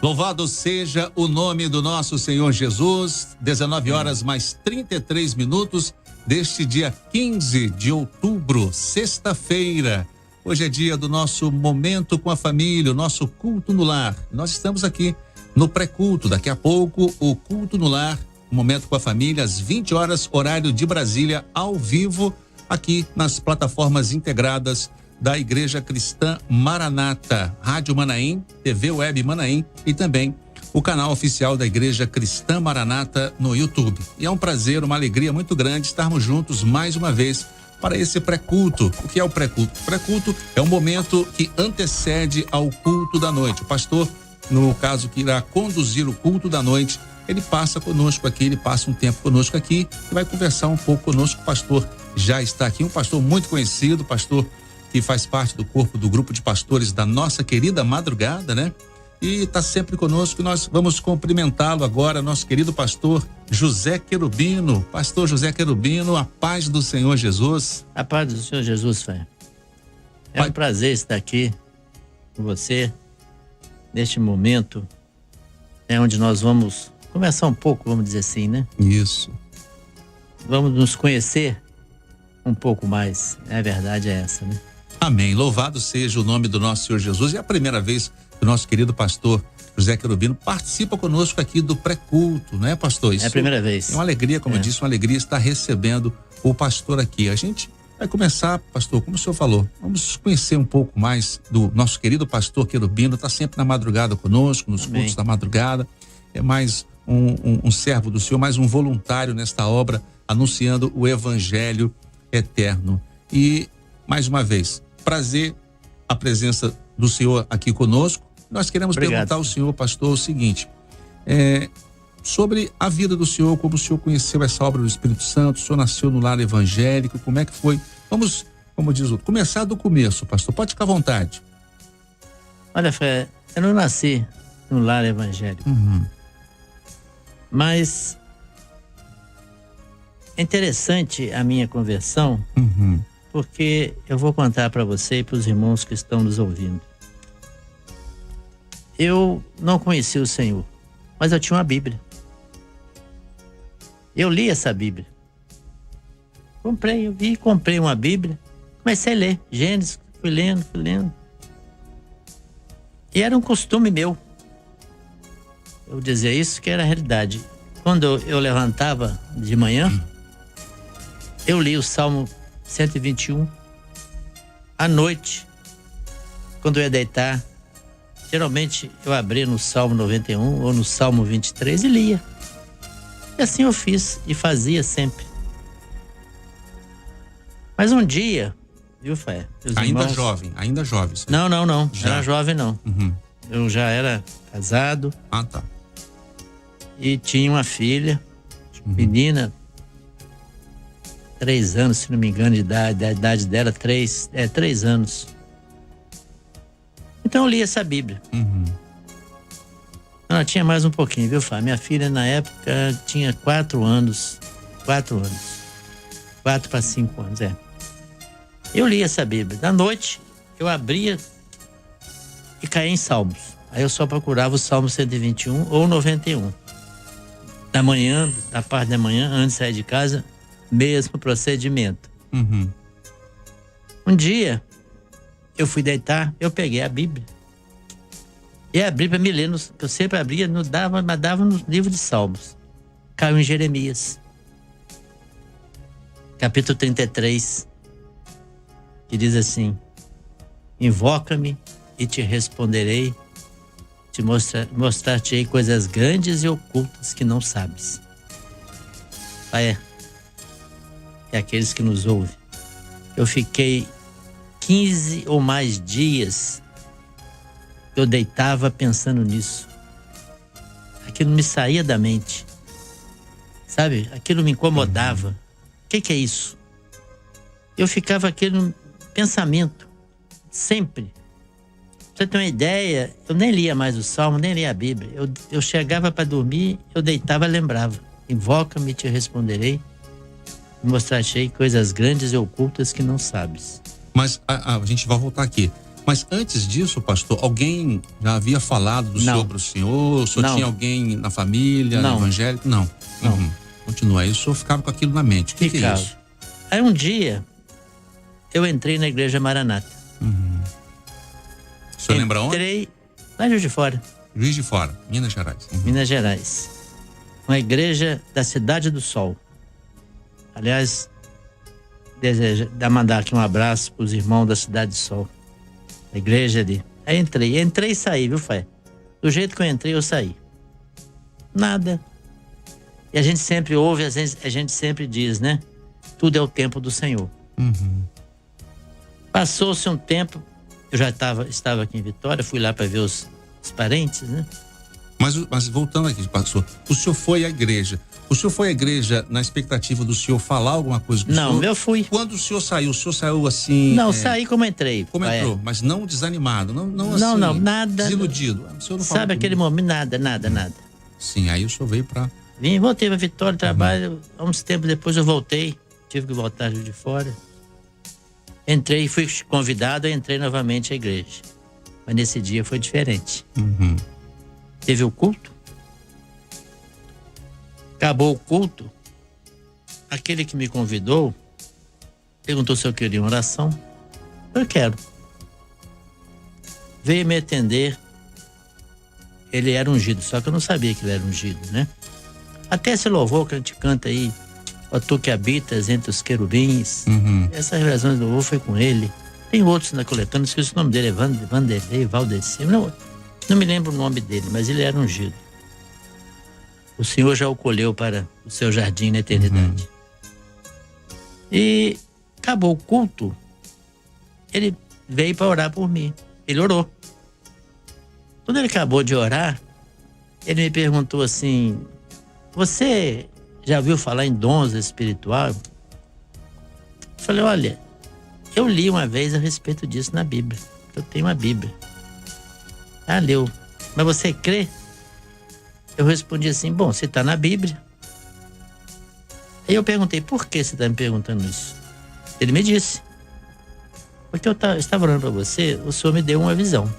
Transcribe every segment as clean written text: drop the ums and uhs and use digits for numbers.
Louvado seja o nome do nosso Senhor Jesus. 19 horas mais 33 minutos deste dia 15 de outubro, sexta-feira. Hoje é dia do nosso momento com a família, o nosso culto no lar. Nós estamos aqui no pré-culto. Daqui a pouco, o culto no lar, momento com a família, às 20 horas, horário de Brasília, ao vivo, aqui nas plataformas integradas da Igreja Cristã Maranata, Rádio Manaim, TV Web Manaim e também o canal oficial da Igreja Cristã Maranata no YouTube. E é um prazer, uma alegria muito grande estarmos juntos mais uma vez para esse pré-culto. O que é o pré-culto? O pré-culto é um momento que antecede ao culto da noite. O pastor, no caso, que irá conduzir o culto da noite, ele passa conosco aqui, ele passa um tempo conosco aqui e vai conversar um pouco conosco. O pastor já está aqui, um pastor muito conhecido, pastor que faz parte do corpo do grupo de pastores da nossa querida madrugada, né? E está sempre conosco. Nós vamos cumprimentá-lo agora, nosso querido pastor José Querubino. Pastor José Querubino, a paz do Senhor Jesus. A paz do Senhor Jesus, Fé. É um prazer estar aqui com você neste momento, onde nós vamos conversar um pouco, vamos dizer assim, né? Isso. Vamos nos conhecer um pouco mais. A verdade é essa, né? Amém. Louvado seja o nome do nosso Senhor Jesus. É a primeira vez que o nosso querido pastor José Querubino participa conosco aqui do pré-culto, não é, pastor? Isso é a primeira vez. É uma alegria, como eu disse, uma alegria estar recebendo o pastor aqui. A gente vai começar, pastor, como o senhor falou, vamos conhecer um pouco mais do nosso querido pastor Querubino. Está sempre na madrugada conosco, nos cultos da madrugada. É mais um servo do Senhor, mais um voluntário nesta obra, anunciando o evangelho eterno. E, mais uma vez, prazer a presença do Senhor aqui conosco. Nós queremos perguntar ao senhor, pastor, o seguinte, sobre a vida do senhor, como o senhor conheceu essa obra do Espírito Santo, o senhor nasceu no lar evangélico, como é que foi? Vamos, como diz o outro, começar do começo, pastor, pode ficar à vontade. Olha, Fé, eu não nasci no lar evangélico, mas é interessante a minha conversão, porque eu vou contar para você e para os irmãos que estão nos ouvindo. Eu não conheci o Senhor, mas eu tinha uma Bíblia. Eu li essa Bíblia. Comprei uma Bíblia, comecei a ler Gênesis, fui lendo. E era um costume meu. Eu dizia isso que era a realidade. Quando eu levantava de manhã, eu li o Salmo 121. À noite, quando eu ia deitar, geralmente eu abria no Salmo 91 ou no Salmo 23 e lia. E assim eu fiz e fazia sempre. Mas um dia, viu, Fé? Ainda jovem. Não. Já? Era jovem, não. Eu já era casado. Ah, tá. E tinha uma filha, menina, 3 anos, se não me engano, de idade. A idade dela, 3 anos. Então eu li essa Bíblia. Ela tinha mais um pouquinho, viu, Fá? Minha filha, na época, tinha 4 anos. 4 para 5 anos, Eu li essa Bíblia. Da noite, eu abria e caía em Salmos. Aí eu só procurava o Salmo 121 ou 91. Da manhã, da parte da manhã, antes de sair de casa, mesmo procedimento. Um dia, eu fui deitar, eu peguei a Bíblia. E abri para me ler, eu sempre abria, mas dava no livro de Salmos. Caiu em Jeremias. Capítulo 33. Que diz assim: invoca-me e te responderei, mostrar-te-ei coisas grandes e ocultas que não sabes. É aqueles que nos ouvem. Eu fiquei 15 ou mais dias, eu deitava pensando nisso. Aquilo me saía da mente. Sabe? Aquilo me incomodava. O que é isso? Eu ficava aquele pensamento, sempre. Pra você ter uma ideia, eu nem lia mais o Salmo, nem lia a Bíblia. Eu chegava para dormir, eu deitava e lembrava. Invoca-me e te responderei, mostrar-te coisas grandes e ocultas que não sabes. Mas a gente vai voltar aqui. Mas antes disso, pastor, alguém já havia falado do senhor para o senhor? O senhor tinha alguém na família, evangélico? Não. Não. Continua aí, o senhor ficava com aquilo na mente. O que é isso? Aí um dia, eu entrei na igreja Maranata. O senhor lembra onde? Entrei lá em Juiz de Fora. Juiz de Fora, Minas Gerais. Minas Gerais. Uma igreja da Cidade do Sol. Aliás, mandar aqui um abraço para os irmãos da Cidade do Sol. A igreja ali. Aí entrei e saí, viu, Fé? Do jeito que eu entrei, eu saí. Nada. E a gente sempre ouve, a gente sempre diz, né? Tudo é o tempo do Senhor. Passou-se um tempo, eu já estava aqui em Vitória, fui lá para ver os parentes, né? Mas voltando aqui, pastor, o senhor foi à igreja. O senhor foi à igreja na expectativa do senhor falar alguma coisa com o senhor? Não, eu fui. Quando o senhor saiu assim... Não, saí como entrei. Como entrou, mas não desanimado, não assim... Não, nada. Desiludido. O senhor não sabe aquele momento? Nada. Sim, aí o senhor veio pra... Vim, voltei pra Vitória, trabalho. Uns tempos depois eu voltei. Tive que voltar de fora. Entrei, fui convidado, entrei novamente à igreja. Mas nesse dia foi diferente. Teve o culto. Acabou o culto. Aquele que me convidou perguntou se eu queria uma oração. Eu quero. Veio me atender. Ele era ungido, só que eu não sabia que ele era ungido, né? Até esse louvor que a gente canta aí, ó tu que habitas entre os querubins. Essa revelação do louvor foi com ele. Tem outros na coletânea, esqueci o nome dele, Vanderlei, Valdeci. Não me lembro o nome dele, mas ele era ungido. O Senhor já o colheu para o seu jardim na eternidade. E acabou o culto, ele veio para orar por mim. Ele orou. Quando ele acabou de orar, ele me perguntou assim: você já ouviu falar em dons espirituais? Eu falei: olha, eu li uma vez a respeito disso na Bíblia. Eu tenho uma Bíblia. Ah, leu. Mas você crê? Eu respondi assim: bom, você está na Bíblia. Aí eu perguntei: por que você está me perguntando isso? Ele me disse: porque eu estava orando para você, o Senhor me deu uma visão.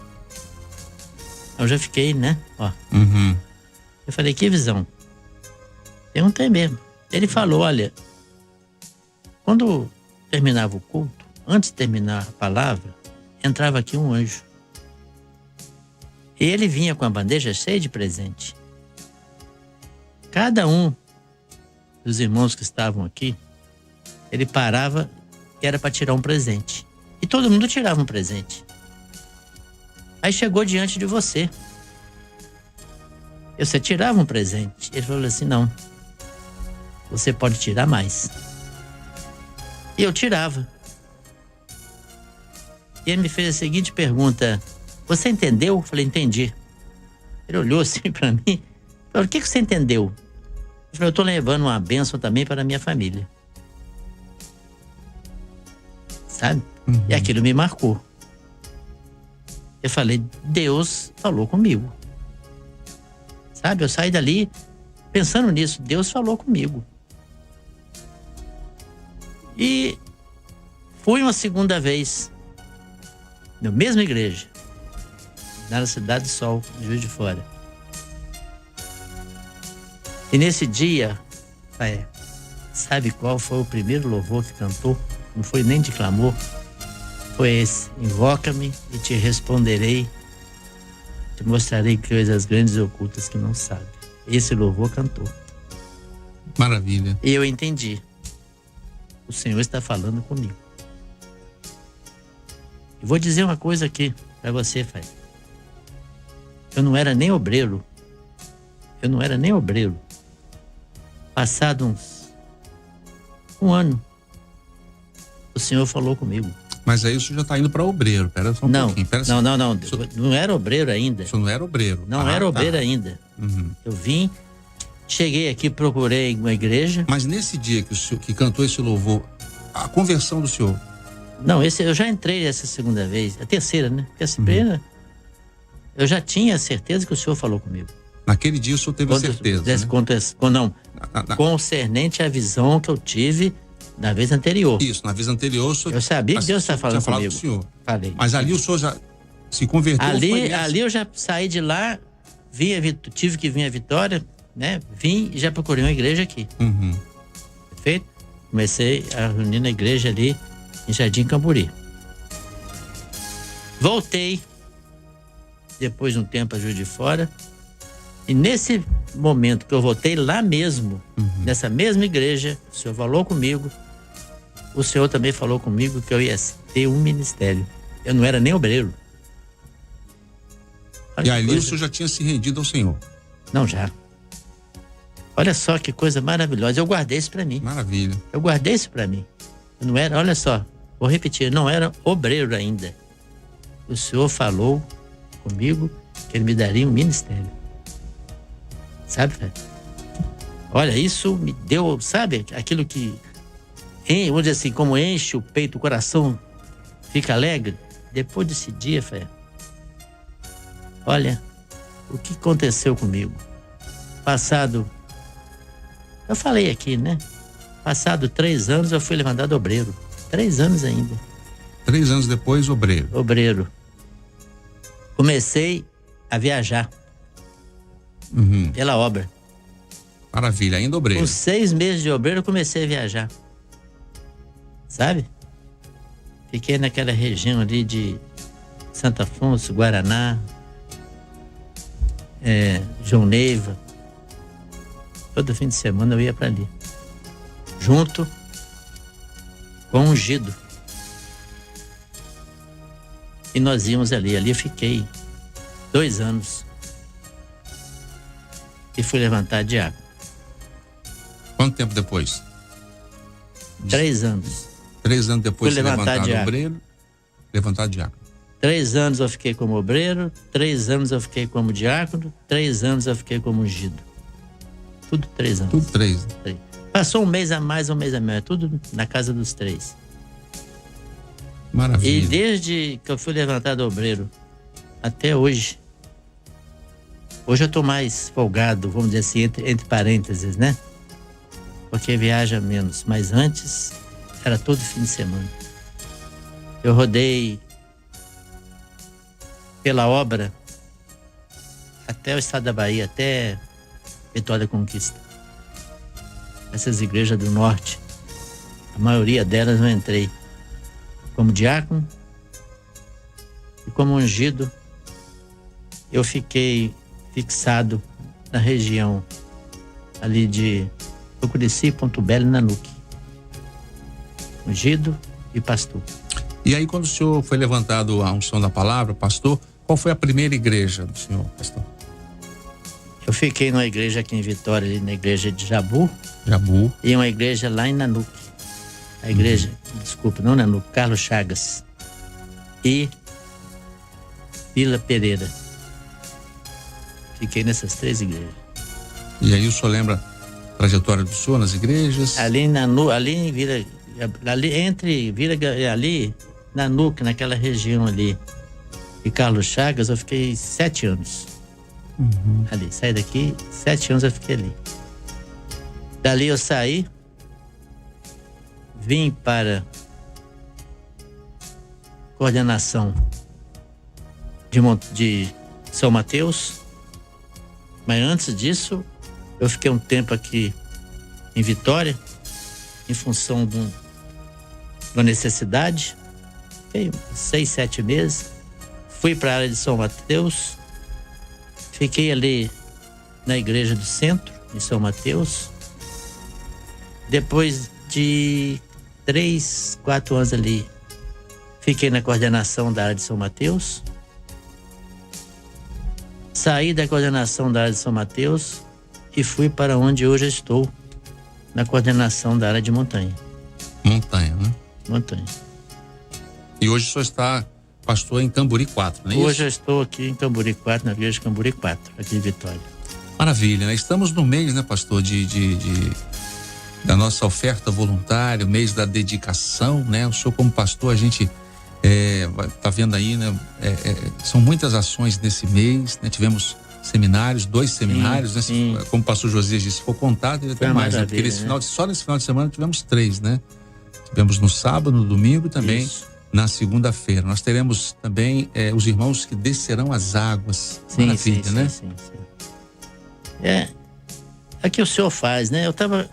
Eu já fiquei, né? Ó. Eu falei: que visão? Perguntei mesmo. Ele falou: olha, quando terminava o culto, antes de terminar a palavra, entrava aqui um anjo. E ele vinha com a bandeja cheia de presente. Cada um dos irmãos que estavam aqui, ele parava e era para tirar um presente. E todo mundo tirava um presente. Aí chegou diante de você. Você tirava um presente. Ele falou assim: não, você pode tirar mais. E eu tirava. E ele me fez a seguinte pergunta: você entendeu? Eu falei: entendi. Ele olhou assim para mim. Falei: o que você entendeu? Eu falei: eu estou levando uma bênção também para a minha família. Sabe? E aquilo me marcou. Eu falei: Deus falou comigo. Sabe? Eu saí dali pensando nisso. Deus falou comigo. E fui uma segunda vez na mesma igreja, na Cidade do Sol, Juiz de Fora. E nesse dia, sabe qual foi o primeiro louvor que cantou? Não foi nem de clamor. Foi esse: invoca-me e te responderei, te mostrarei coisas grandes e ocultas que não sabe. Esse louvor cantou. Maravilha. E eu entendi: o Senhor está falando comigo. E vou dizer uma coisa aqui para você, Fé. Eu não era nem obreiro. Passado um ano, o Senhor falou comigo. Mas aí o senhor já está indo para obreiro. Pera só um pouquinho. Não. Não era obreiro ainda. O senhor não era obreiro? Não era obreiro ainda. Eu vim, cheguei aqui, procurei uma igreja. Mas nesse dia que o senhor que cantou esse louvor, a conversão do senhor? Não, eu já entrei essa segunda vez, a terceira, né? Porque a primeira, eu já tinha certeza que o senhor falou comigo. Naquele dia o senhor teve certeza, né? Concernente à visão que eu tive na vez anterior. Isso, na vez anterior o senhor... Eu sabia que Deus está falando tinha comigo. Com o senhor. Falei. Mas ali o senhor já se converteu? Ali eu já saí de lá, tive que vir a Vitória, né? Vim e já procurei uma igreja aqui. Uhum. Perfeito? Comecei a reunir na igreja ali em Jardim Camburi. Voltei, depois de um tempo a Juiz de Fora, e nesse momento que eu voltei lá mesmo, nessa mesma igreja, o senhor falou comigo, o senhor também falou comigo que eu ia ter um ministério. Eu não era nem obreiro. E ali o senhor já tinha se rendido ao Senhor? Não, já. Olha só que coisa maravilhosa. Eu guardei isso pra mim. Maravilha. Eu guardei isso pra mim. Eu não era, olha só, vou repetir, eu não era obreiro ainda. O senhor falou comigo que ele me daria um ministério. Sabe, velho? Olha, isso me deu, sabe, aquilo que, vamos dizer assim, como enche o peito, o coração fica alegre. Depois desse dia, velho, olha, o que aconteceu comigo? Passado, eu falei aqui, né? Passado 3 anos eu fui levantado obreiro. 3 anos ainda. 3 anos depois, obreiro. Obreiro. Comecei a viajar pela obra. Maravilha, ainda obreiro. Com 6 meses de obreiro eu comecei a viajar. Sabe? Fiquei naquela região ali de Santo Afonso, Guaraná, João Neiva. Todo fim de semana eu ia para ali. Junto com o Ungido. E nós íamos ali. Ali eu fiquei 2 anos. E fui levantar diácono. Quanto tempo depois? 3 anos. 3 anos depois de levantar diácono. obreiro, levantar diácono. 3 anos eu fiquei como obreiro, 3 anos eu fiquei como diácono, 3 anos eu fiquei como ungido. Tudo 3 anos. Tudo 3. Passou um mês a mais, um mês a menos. Tudo na casa dos 3. Maravilha. E desde que eu fui levantado obreiro até hoje. Hoje eu tô mais folgado, vamos dizer assim, entre parênteses, né? Porque viaja menos. Mas antes, era todo fim de semana. Eu rodei pela obra até o estado da Bahia, até Vitória da Conquista. Essas igrejas do norte, a maioria delas eu entrei como diácono e como ungido. Eu fiquei fixado na região ali de Tucurici, Ponto Belo e Nanuque. Ungido e pastor. E aí, quando o senhor foi levantado à unção da palavra, pastor, qual foi a primeira igreja do senhor, pastor? Eu fiquei numa igreja aqui em Vitória, ali na igreja de Jabu. Jabu. E uma igreja lá em Nanuque. A igreja, desculpa, não Nanuque, Carlos Chagas. E Vila Pereira. Fiquei nessas 3 igrejas. E aí o senhor lembra a trajetória do senhor nas igrejas? Ali em Vila, ali entre Vila, ali, Nanuque, naquela região ali, e Carlos Chagas, eu fiquei 7 anos. Ali, saí daqui, 7 anos eu fiquei ali. Dali eu saí, vim para coordenação de São Mateus, mas antes disso eu fiquei um tempo aqui em Vitória, em função de uma necessidade. Fiquei 6, 7 meses, fui para a área de São Mateus, fiquei ali na igreja do centro, em São Mateus. Depois de 3, 4 anos ali, fiquei na coordenação da área de São Mateus. Saí da coordenação da área de São Mateus e fui para onde hoje estou, na coordenação da área de Montanha. Montanha, né? Montanha. E hoje o senhor está pastor em Camburi 4, não é isso? Hoje eu estou aqui em Camburi 4, na igreja de Camburi 4, aqui em Vitória. Maravilha, né? Estamos no mês, né, pastor, da nossa oferta voluntária, o mês da dedicação, né? O senhor como pastor, a gente tá vendo aí, né? São muitas ações nesse mês, né? Tivemos seminários, 2 seminários, né? Como o pastor Josias disse, se for contar, deve ter mais, né? Porque só nesse final de semana tivemos 3, né? Tivemos no sábado, no domingo e também Isso. na segunda-feira. Nós teremos também os irmãos que descerão as águas. Sim, Maravilha, sim, né? sim. É que o senhor faz, né? Eu estava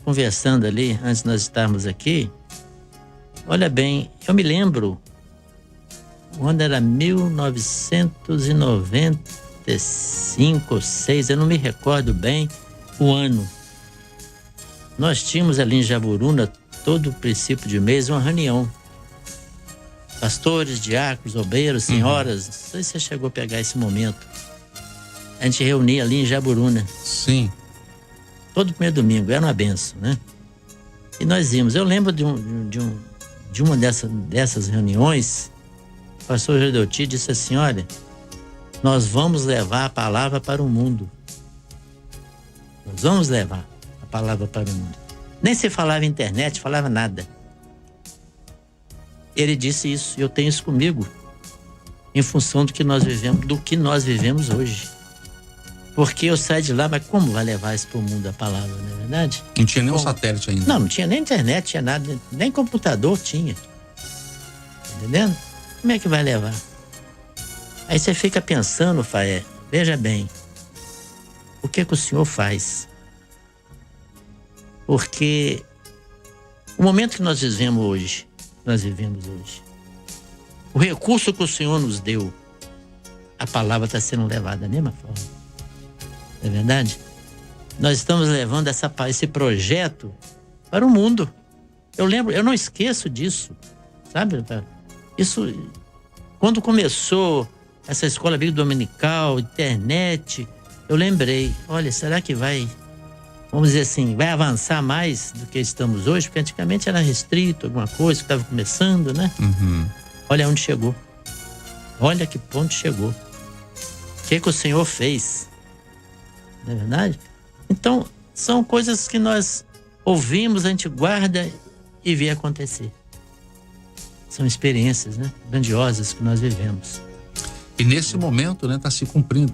conversando ali, antes de nós estarmos aqui. Olha bem, eu me lembro, quando era 1995 ou 6, eu não me recordo bem o ano. Nós tínhamos ali em Jaburuna, todo princípio de mês, uma reunião. Pastores, diáconos, obreiros, senhoras, não sei se você chegou a pegar esse momento. A gente reunia ali em Jaburuna. Sim. Todo primeiro domingo, era uma benção, né? E nós íamos. Eu lembro de uma dessas reuniões, o pastor Gedeuti disse assim: olha, nós vamos levar a palavra para o mundo. Nós vamos levar a palavra para o mundo. Nem se falava internet, falava nada. Ele disse isso, e eu tenho isso comigo, em função do que nós vivemos hoje. Porque eu saí de lá, mas como vai levar isso para o mundo a palavra, não é verdade? Não tinha nem um satélite ainda. Não tinha nem internet, tinha nada, nem computador tinha. Tá entendendo? Como é que vai levar? Aí você fica pensando, Faé, veja bem, o que o senhor faz? Porque o momento que nós vivemos hoje, o recurso que o senhor nos deu, a palavra está sendo levada da mesma forma. Não é verdade? Nós estamos levando esse projeto para o mundo. Eu não esqueço disso, sabe? Isso, quando começou essa escola bíblica dominical, internet, eu lembrei, olha, será que vai, vamos dizer assim, vai avançar mais do que estamos hoje? Porque antigamente era restrito, alguma coisa que estava começando, né? Olha onde chegou. Olha que ponto chegou. O que o Senhor fez? Não é verdade? Então, são coisas que nós ouvimos, a gente guarda e vê acontecer. São experiências, né, grandiosas que nós vivemos. E nesse momento, né, se cumpriu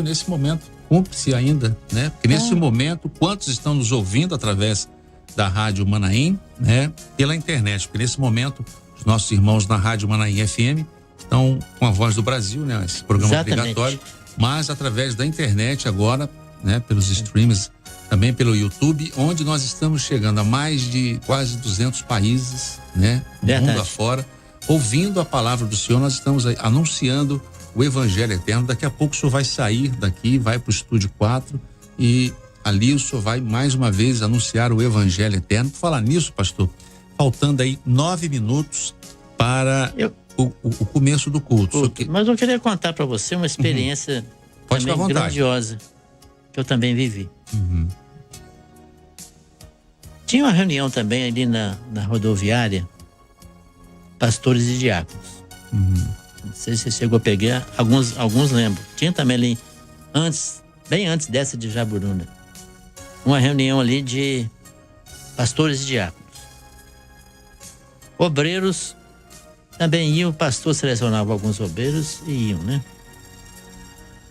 nesse momento, cumpre-se ainda, né? Porque nesse momento, quantos estão nos ouvindo através da Rádio Manaim, né, pela internet? Porque nesse momento, os nossos irmãos na Rádio Manaim FM estão com a Voz do Brasil, né, esse programa obrigatório, mas através da internet agora, né, pelos streams, também pelo YouTube, onde nós estamos chegando a mais de quase 200 países, né, mundo afora, ouvindo a palavra do Senhor. Nós estamos aí anunciando o Evangelho Eterno. Daqui a pouco o senhor vai sair daqui, vai para o Estúdio 4 e ali o senhor vai mais uma vez anunciar o Evangelho Eterno. Por falar nisso, pastor, faltando aí 9 minutos para o começo do culto. Mas eu queria contar para você uma experiência também grandiosa que eu também vivi. Tinha uma reunião também ali na rodoviária, pastores e diáconos. Não sei se você chegou a pegar, alguns lembram. Tinha também ali, bem antes dessa de Jaburuna, uma reunião ali de pastores e diáconos. Obreiros também iam, o pastor selecionava alguns obreiros e iam, né?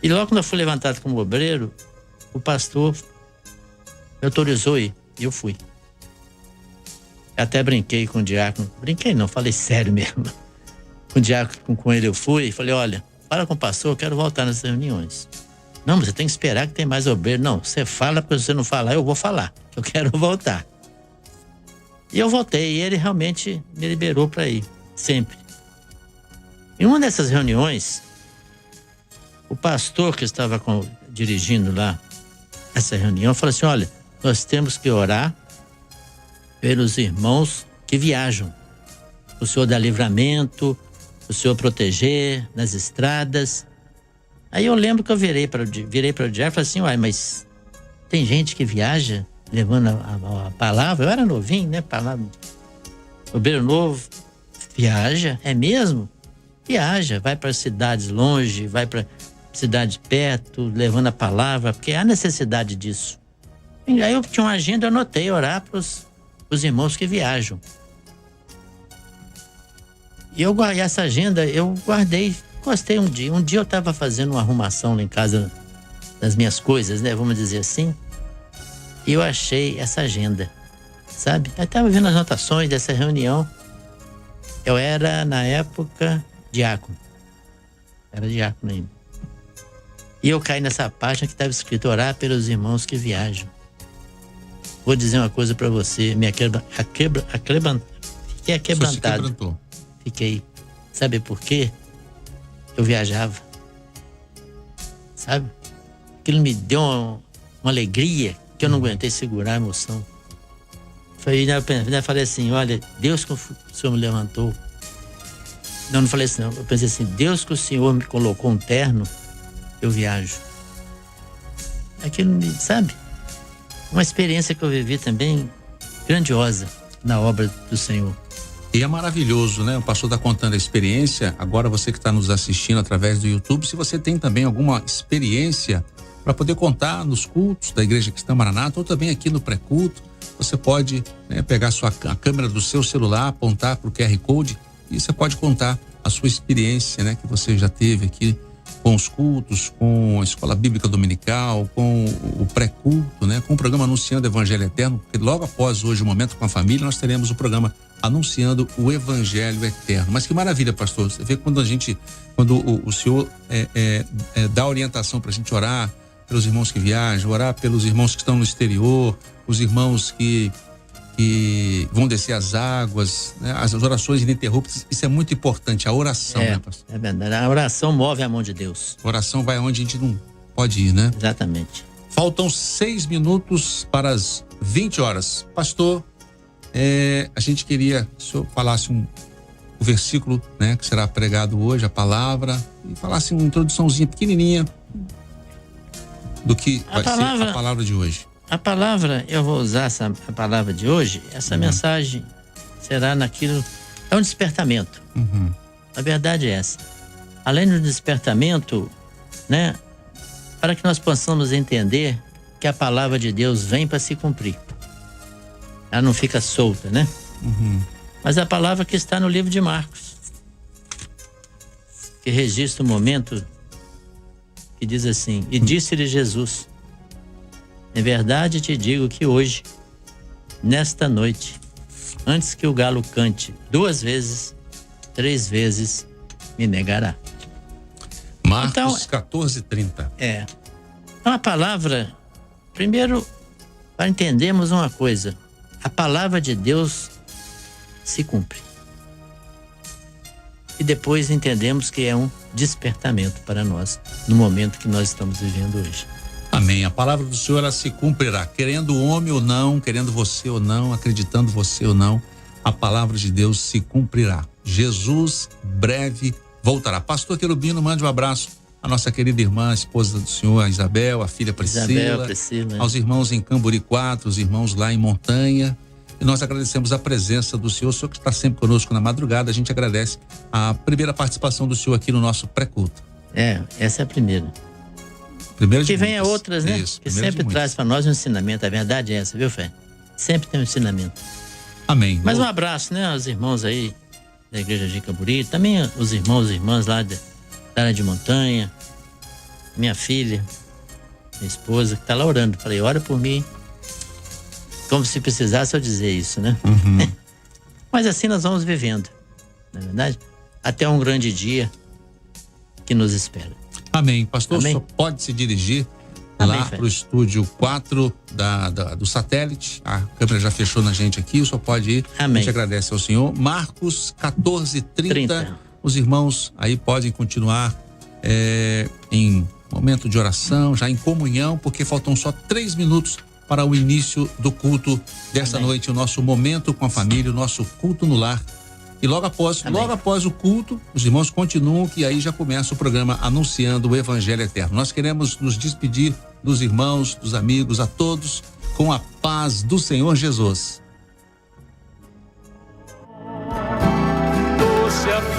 E logo quando eu fui levantado como obreiro, o pastor me autorizou a ir, e eu fui. Até brinquei com o diácono, brinquei não, falei sério mesmo. Com o diácono, com ele eu fui e falei, olha, fala com o pastor, eu quero voltar nessas reuniões. Não, você tem que esperar que tem mais obreiro. Não, você fala, porque se você não falar, eu vou falar, eu quero voltar. E eu voltei, e ele realmente me liberou para ir, sempre. Em uma dessas reuniões, o pastor que estava dirigindo lá essa reunião falou assim, olha, nós temos que orar pelos irmãos que viajam. O Senhor dá livramento, o Senhor proteger nas estradas. Aí eu lembro que eu virei para o diácono e falei assim, uai, mas tem gente que viaja levando a palavra? Eu era novinho, né? Palavra. Obreiro novo, viaja, é mesmo? Viaja, vai para cidades longe, vai para cidade perto, levando a palavra, porque há necessidade disso. E aí eu tinha uma agenda, eu anotei orar para os irmãos que viajam. E essa agenda eu guardei, gostei um dia. Um dia eu estava fazendo uma arrumação lá em casa das minhas coisas, né? Vamos dizer assim. E eu achei essa agenda. sabe? Eu estava vendo as anotações dessa reunião. Eu era, na época, diácono. Era diácono ainda. E eu caí nessa página que estava escrito: orar pelos irmãos que viajam. Vou dizer uma coisa para você, fiquei aquebrantado. Fiquei. Sabe por quê? Eu viajava. Sabe? Aquilo me deu uma alegria que eu não aguentei segurar a emoção. Falei assim: olha, Deus que o Senhor me levantou. Não falei assim, não. Eu pensei assim: Deus que o Senhor me colocou um terno, eu viajo. Aquilo me, sabe? Uma experiência que eu vivi também grandiosa na obra do Senhor. E é maravilhoso, né? O pastor está contando a experiência. Agora você que está nos assistindo através do YouTube, se você tem também alguma experiência para poder contar nos cultos da Igreja Cristã Maranata ou também aqui no pré-culto, você pode, né, pegar a câmera do seu celular, apontar para o QR Code e você pode contar a sua experiência, né, que você já teve aqui com os cultos, com a Escola Bíblica Dominical, com o pré-culto, né, com o programa Anunciando o Evangelho Eterno, porque logo após hoje o Momento com a Família, nós teremos o programa Anunciando o Evangelho Eterno. Mas que maravilha, pastor, você vê quando o senhor dá orientação para a gente orar pelos irmãos que viajam, orar pelos irmãos que estão no exterior, os irmãos que vão descer as águas, né? As orações ininterruptas, isso é muito importante, a oração, né, pastor? É verdade, a oração move a mão de Deus. A oração vai onde a gente não pode ir, né? Exatamente. Faltam 6 minutos para as 20 horas. Pastor, a gente queria que o senhor falasse o versículo, né, que será pregado hoje, a palavra, e falasse uma introduçãozinha pequenininha do que vai ser a palavra de hoje. A palavra, eu vou usar a palavra de hoje, essa mensagem será naquilo, é um despertamento. A verdade é essa. Além do despertamento, né, para que nós possamos entender que a palavra de Deus vem para se cumprir. Ela não fica solta, né? Mas a palavra que está no livro de Marcos, que registra o momento que diz assim: e disse-lhe Jesus: em verdade te digo que hoje, nesta noite, antes que o galo cante 2 vezes, 3 vezes me negará. Marcos 14:30. Então a palavra, primeiro, para entendermos uma coisa, a palavra de Deus se cumpre. E depois entendemos que é um despertamento para nós, no momento que nós estamos vivendo hoje. Amém. A palavra do Senhor, ela se cumprirá, querendo o homem ou não, querendo você ou não, acreditando você ou não, a palavra de Deus se cumprirá. Jesus breve voltará. Pastor Querubino, mande um abraço à nossa querida irmã, a esposa do senhor, a Isabel, a filha Priscila, aos irmãos em Camburi 4, os irmãos lá em Montanha. E nós agradecemos a presença do senhor que está sempre conosco na madrugada. A gente agradece a primeira participação do senhor aqui no nosso pré-culto. Essa é a primeira. Que venha outras, né? Isso, que sempre traz para nós um ensinamento. A verdade é essa, viu, Fé? Sempre tem um ensinamento. Amém. Mas um abraço, né, aos irmãos aí da Igreja de Camburi, também os irmãos e irmãs lá da área de Montanha, minha filha, minha esposa, que está lá orando. Falei: ora por mim. Como se precisasse eu dizer isso, né? Mas assim nós vamos vivendo, não é verdade? Até um grande dia que nos espera. Amém. Pastor, o senhor pode se dirigir lá para o estúdio 4 do satélite. A câmera já fechou na gente aqui, o senhor pode ir. Amém. A gente agradece ao senhor. Marcos 14:30. Os irmãos aí podem continuar em momento de oração, já em comunhão, porque faltam só 3 minutos para o início do culto desta noite, o nosso momento com a família, o nosso culto no lar. E logo após o culto, os irmãos continuam, que aí já começa o programa Anunciando o Evangelho Eterno. Nós queremos nos despedir dos irmãos, dos amigos, a todos, com a paz do Senhor Jesus.